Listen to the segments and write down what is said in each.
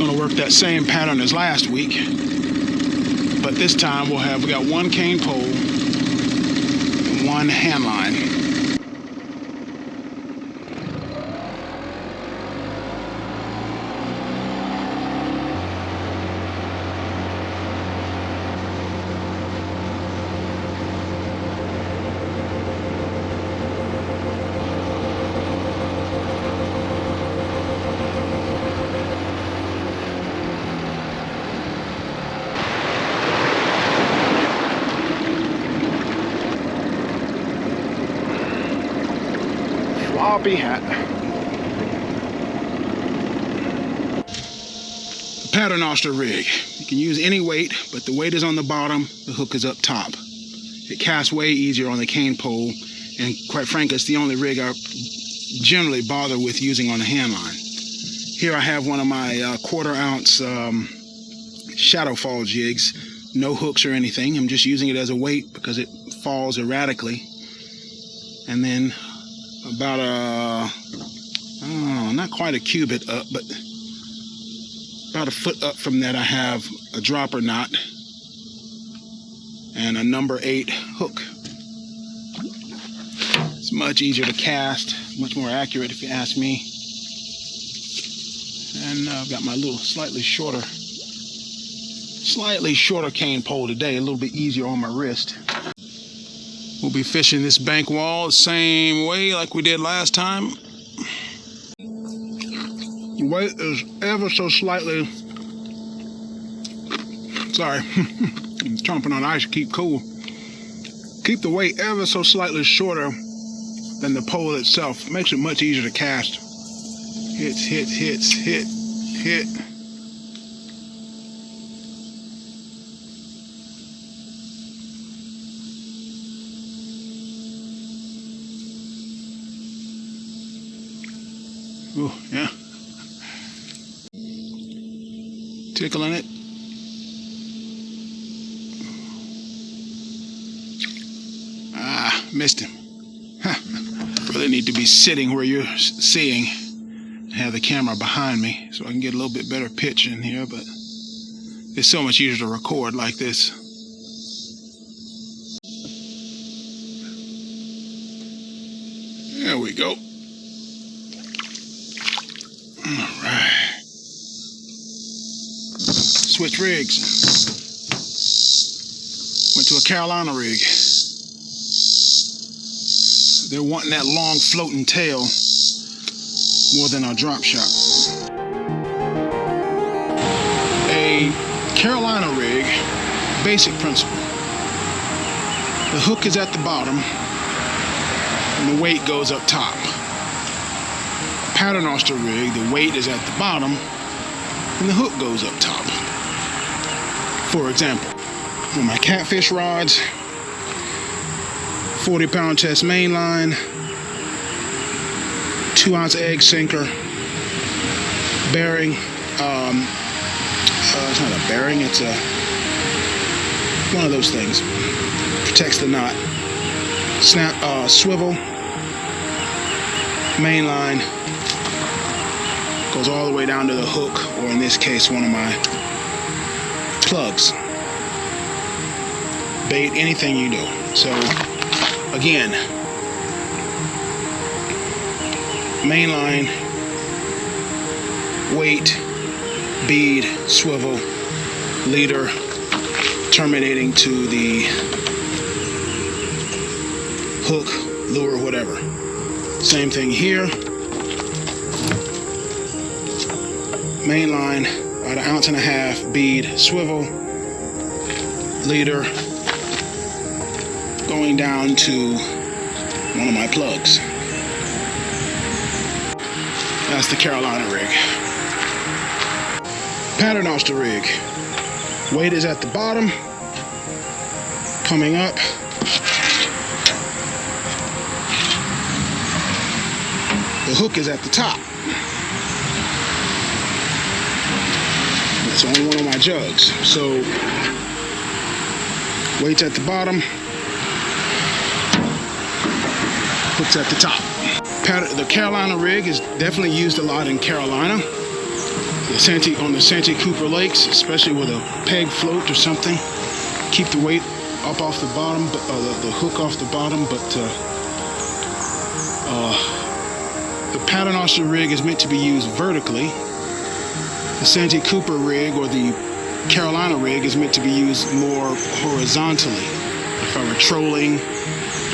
Gonna work that same pattern as last week, but this time we got one cane pole and one hand line. Floppy hat. The pattern oyster rig. You can use any weight, but the weight is on the bottom, the hook is up top. It casts way easier on the cane pole, and quite frankly, it's the only rig I generally bother with using on the hand line. Here I have one of my 1/4 ounce shadow fall jigs. No hooks or anything. I'm just using it as a weight because it falls erratically. And then about not quite a cubit up, but about a foot up from that, I have a dropper knot and a number 8 hook. It's much easier to cast, much more accurate if you ask me. And I've got my little slightly shorter cane pole today, a little bit easier on my wrist. We'll be fishing this bank wall the same way like we did last time. The weight is ever so slightly, sorry, I'm chomping on ice to keep cool. Keep the weight ever so slightly shorter than the pole itself. It makes it much easier to cast. Hits, hit. Oh, yeah. Tickling it. Ah, missed him. Really need to be sitting where you're seeing. Have the camera behind me so I can get a little bit better pitch in here, but it's so much easier to record like this. There we go. Alright. Switch rigs. Went to a Carolina rig. They're wanting that long floating tail more than our drop shot. A Carolina rig, basic principle. The hook is at the bottom and the weight goes up top. Pattern oyster rig, the weight is at the bottom and the hook goes up top. For example, on my catfish rods, 40-pound test main line, 2-ounce egg sinker, bearing, it's not a bearing, it's one of those things, protects the knot, swivel, main line, goes all the way down to the hook, or in this case, one of my plugs. Bait, anything you do. So, again, main line, weight, bead, swivel, leader, terminating to the hook, lure, whatever. Same thing here. Main line, about 1.5 ounces, bead, swivel, leader, going down to one of my plugs. That's the Carolina rig. Pattern oyster rig. Weight is at the bottom, coming up. The hook is at the top. It's on one of my jugs. So, weight's at the bottom, hook's at the top. The Carolina rig is definitely used a lot in Carolina. on the Santee Cooper lakes, especially with a peg float or something. Keep the weight up off the bottom, the hook off the bottom, but the paternoster rig is meant to be used vertically. The Santee Cooper rig or the Carolina rig is meant to be used more horizontally. If I were trolling,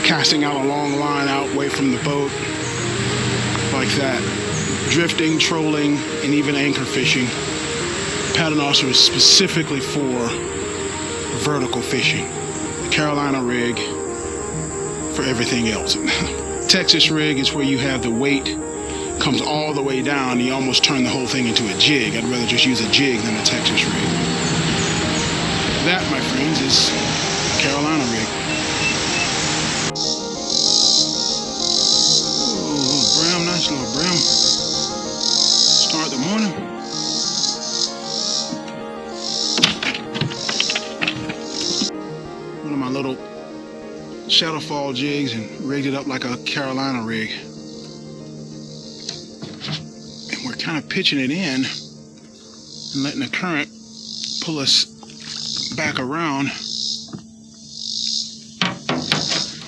casting out a long line out away from the boat, like that. Drifting, trolling, and even anchor fishing. Paternoster is specifically for vertical fishing. The Carolina rig for everything else. Texas rig is where you have the weight comes all the way down. You almost turn the whole thing into a jig. I'd rather just use a jig than a Texas rig. That, my friends, is Carolina rig. Oh, little brim, nice little brim. Start the morning. One of my little shadowfall jigs and rigged it up like a Carolina rig. And we're kind of pitching it in and letting the current pull us back around.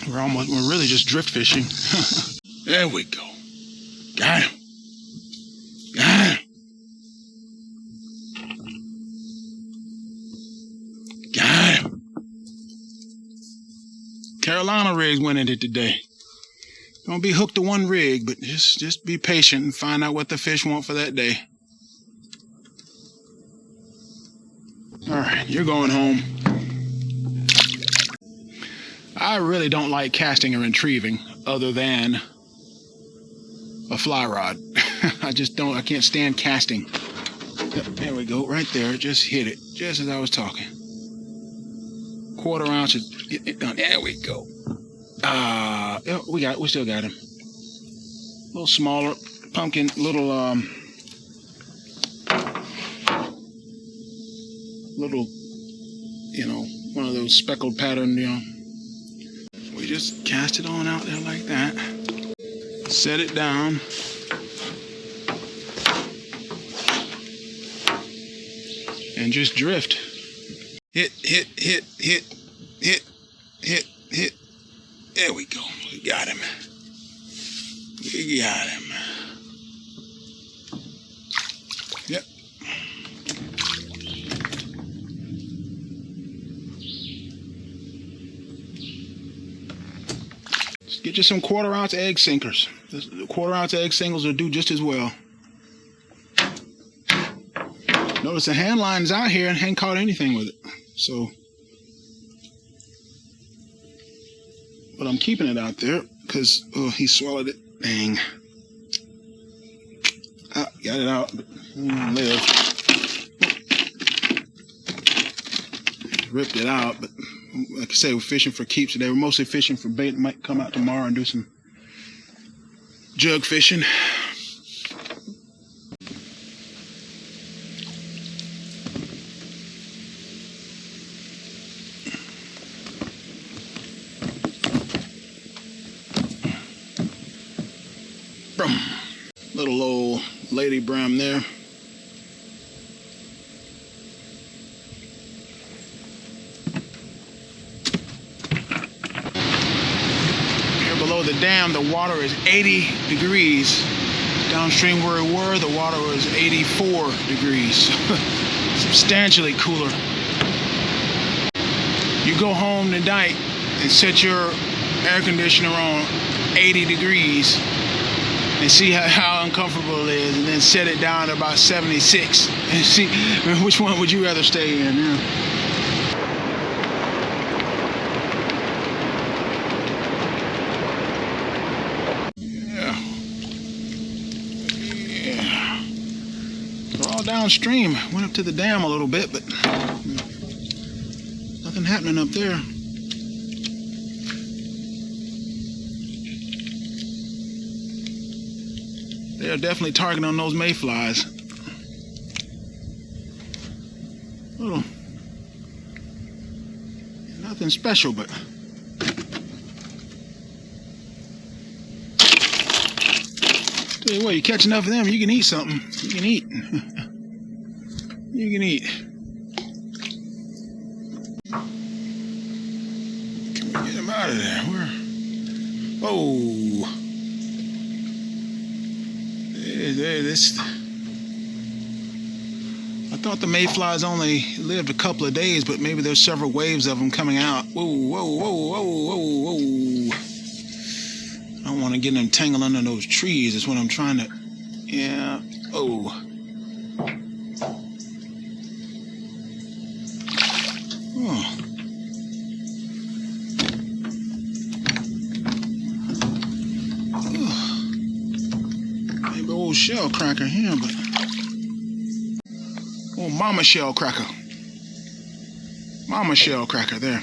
We're really just drift fishing. There we go. Got him. Got him. Got him. Carolina rigs went in it today. Don't be hooked to one rig, but just be patient and find out what the fish want for that day. All right, you're going home. I really don't like casting or retrieving other than a fly rod. I can't stand casting. There we go, right there, just hit it, just as I was talking. 1/4 ounce, get it done. There we go. We still got him. A little smaller, pumpkin, little, one of those speckled pattern, We just cast it on out there like that. Set it down. And just drift. Hit, hit, hit, hit, hit, hit, hit. There we go. We got him. We got him. Yep. Just get you some 1/4 ounce egg sinkers. The 1/4 ounce egg singles will do just as well. Notice the hand line's out here and hadn't caught anything with it. So, but I'm keeping it out there because, he swallowed it. Dang. Got it out, but live. Ripped it out, but like I say, we're fishing for keeps today. We're mostly fishing for bait. Might come out tomorrow and do some jug fishing. Little old lady brim there. Here below the dam, the water is 80 degrees. Downstream where we were, the water was 84 degrees. Substantially cooler. You go home tonight and set your air conditioner on 80 degrees. And see how uncomfortable it is, and then set it down to about 76 and see which one would you rather stay in. Yeah. They're all downstream. Went up to the dam a little bit, but nothing happening up there. They are definitely targeting on those mayflies. Little, nothing special, but tell you what, you catch enough of them, you can eat something. You can eat. you can eat. Can we get him out of there? Where? Oh, this. I thought the mayflies only lived a couple of days, but maybe there's several waves of them coming out. Whoa, whoa, whoa, whoa, whoa, whoa. I don't want to get them tangled under those trees. That's what I'm trying to. Yeah. Oh. Oh. Maybe old shell cracker here, but oh, mama shell cracker. Mama shell cracker there.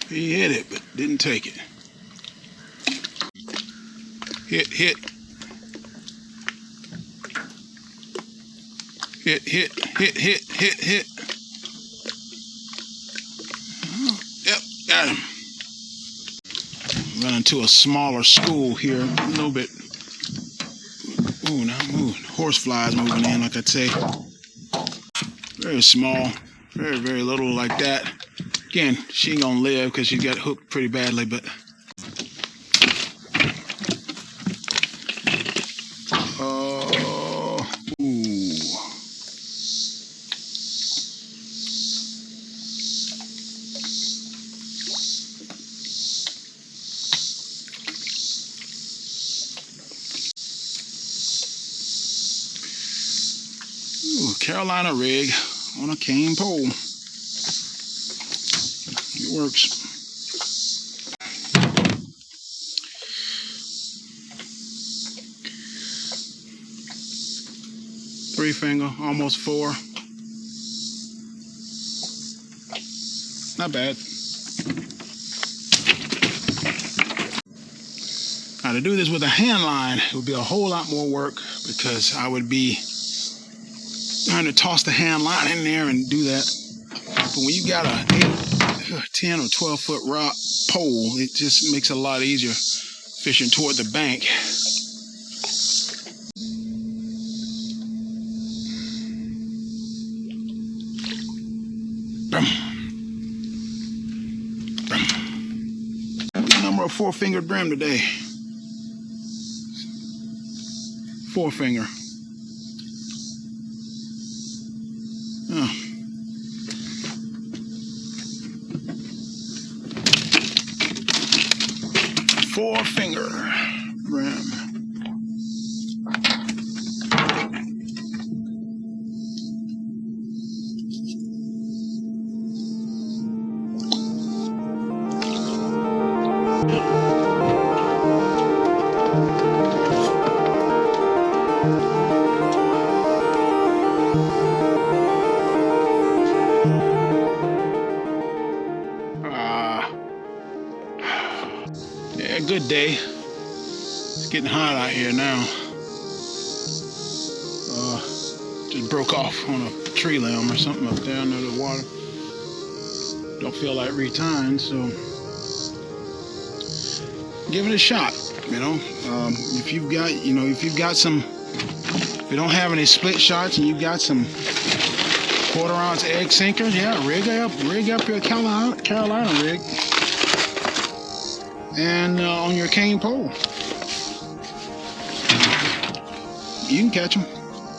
He hit it, but didn't take it. Hit. Hit. Yep, got him. Running to a smaller school here, a little bit. Ooh, now moving. Horseflies moving in, like I'd say. Very small, very little like that. Again, she ain't gonna live because she got hooked pretty badly, but. Carolina rig on a cane pole. It works. Three finger, almost four. Not bad. Now to do this with a hand line, it would be a whole lot more work because I would be trying to toss the hand line in there and do that. But when you got a 10 or 12 foot rock pole, it just makes it a lot easier fishing toward the bank. Number of 4-fingered brim today. 4-finger. Oh. Four-finger brim. Yeah, good day. It's getting hot out here now. Just broke off on a tree limb or something up there under the water. Don't feel like retying, so give it a shot. You know, if you've got some, if you don't have any split shots and you've got some 1/4 ounce egg sinkers, yeah, rig up your Carolina rig. And on your cane pole, you can catch them.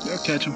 They'll catch them.